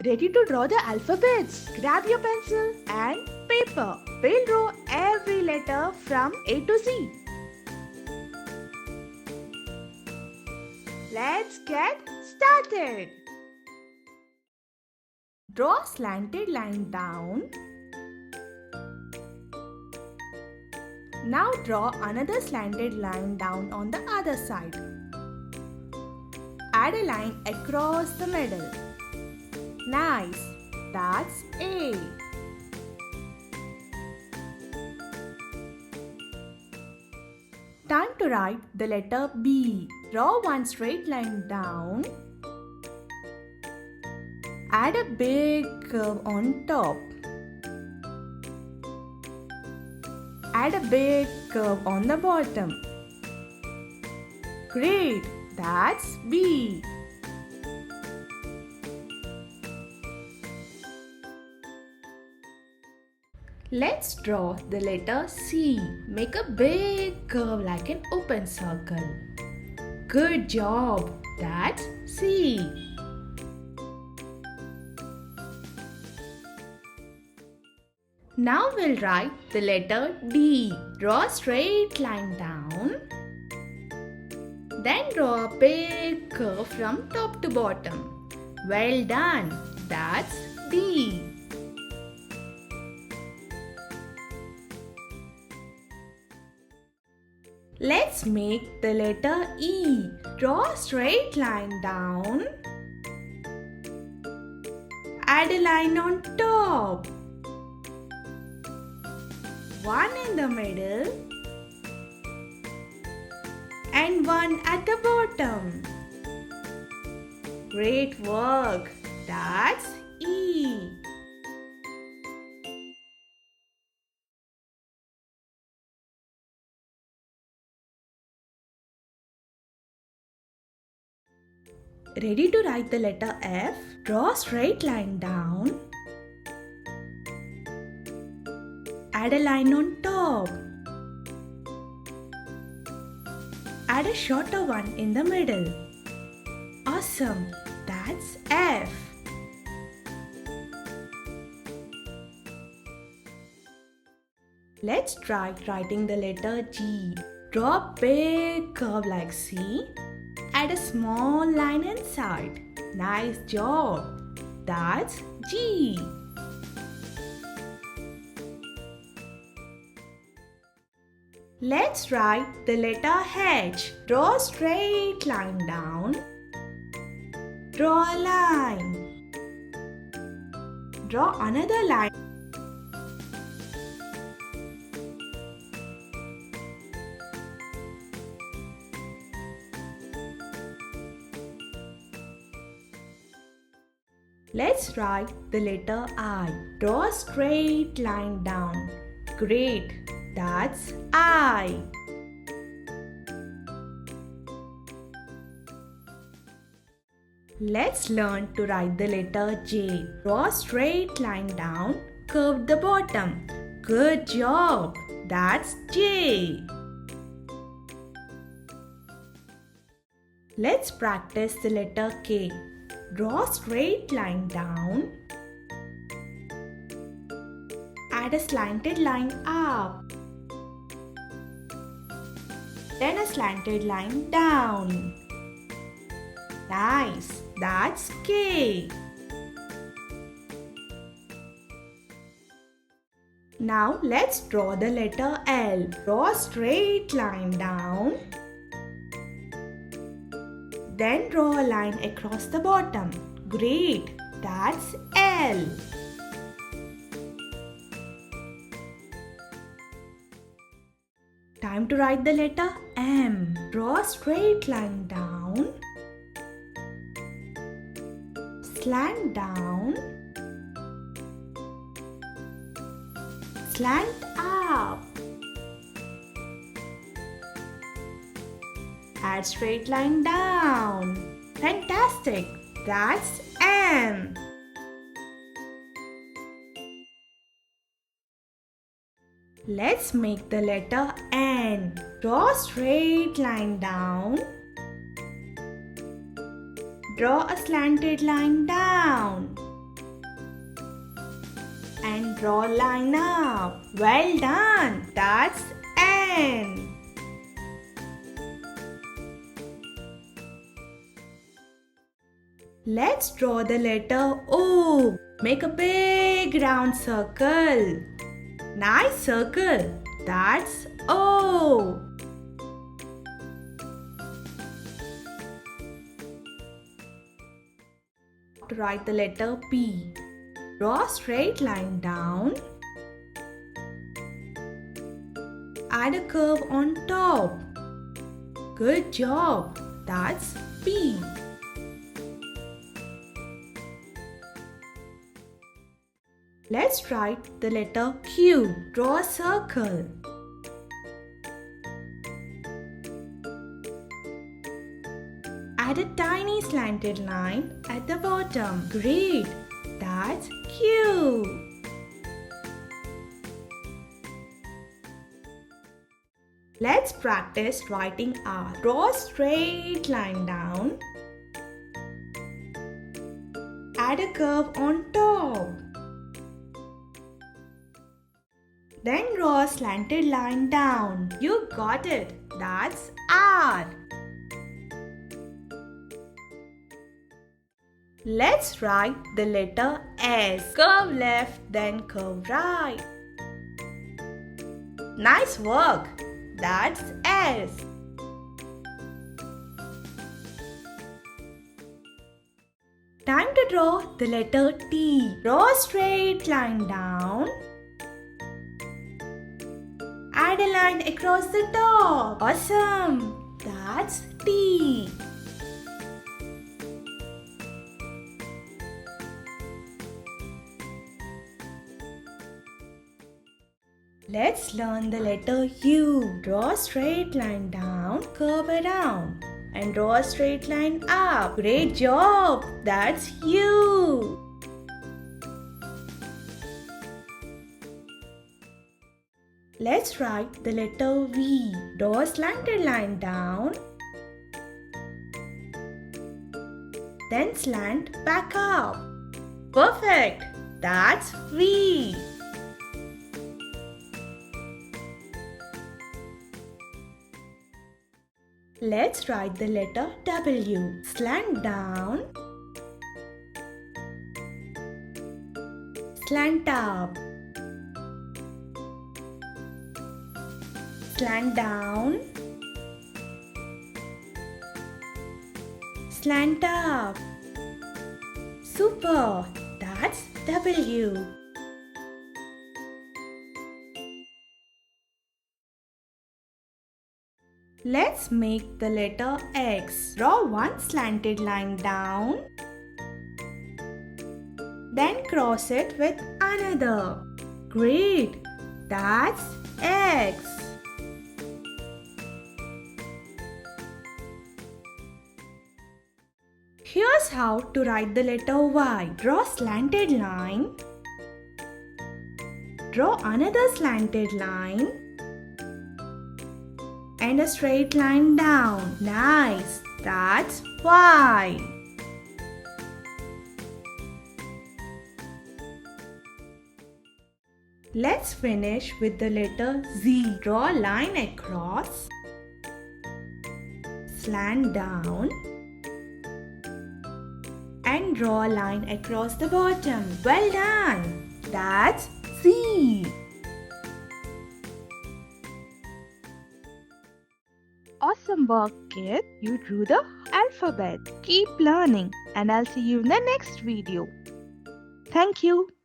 Ready to draw the alphabets? Grab your pencil and paper. We'll draw every letter from A to Z. Let's get started. Draw a slanted line down. Now draw another slanted line down on the other side. Add a line across the middle. Nice, that's A. Time to write the letter B. Draw one straight line down. Add a big curve on top. Add a big curve on the bottom. Great, that's B. Let's draw the letter C. Make a big curve like an open circle. Good job, that's C. Now we'll write the letter D. Draw a straight line down. Then draw a big curve from top to bottom. Well done, that's D. Let's make the letter E. Draw a straight line down. Add a line on top. One in the middle and one at the bottom. Great work! That's E. Ready to write the letter F? Draw a straight line down. Add a line on top. Add a shorter one in the middle. Awesome! That's F. Let's try writing the letter G. Draw a big curve like C. Add a small line inside. Nice job! That's G. Let's write the letter H. Draw a straight line down. Draw a line. Draw another line. Let's write the letter I. Draw a straight line down. Great, that's I. Let's learn to write the letter J. Draw a straight line down, curve the bottom. Good job, that's J. Let's practice the letter K. Draw a straight line down. Add a slanted line up. Then a slanted line down. Nice, that's K. Now let's draw the letter L. Draw a straight line down. Then draw a line across the bottom. Great, that's L. Time to write the letter M. Draw a straight line down. Slant down. Slant up. Add straight line down. Fantastic! That's M. Let's make the letter N. Draw a straight line down. Draw a slanted line down. and draw a line up. Well done. That's N. Let's draw the letter O. Make a big round circle. Nice circle. That's O. To write the letter P. Draw a straight line down. Add a curve on top. Good job. That's P. Let's write the letter Q. Draw a circle. Add a tiny slanted line at the bottom. Great! That's Q. Let's practice writing R. Draw a straight line down. Add a curve on top. Then draw a slanted line down. You got it. That's R. Let's write the letter S. Curve left, then curve right. Nice work. That's S. Time to draw the letter T. Draw a straight line down. Add a line across the top. Awesome! That's T. Let's learn the letter U. Draw a straight line down, curve around, and draw a straight line up. Great job! That's U. Let's write the letter V. Draw a slanted line down, then slant back up. Perfect! That's V. Let's write the letter W. Slant down, slant up, slant down, slant up. Super! That's W. Let's make the letter X. Draw one slanted line down, then cross it with another. Great! That's X. Here's how to write the letter Y. Draw a slanted line, draw another slanted line, and a straight line down. Nice! That's Y. Let's finish with the letter Z. Draw a line across, slant down, and draw a line across the bottom. Well done! That's Z. Awesome work, kid. You drew the alphabet. Keep learning, and I'll see you in the next video. Thank you.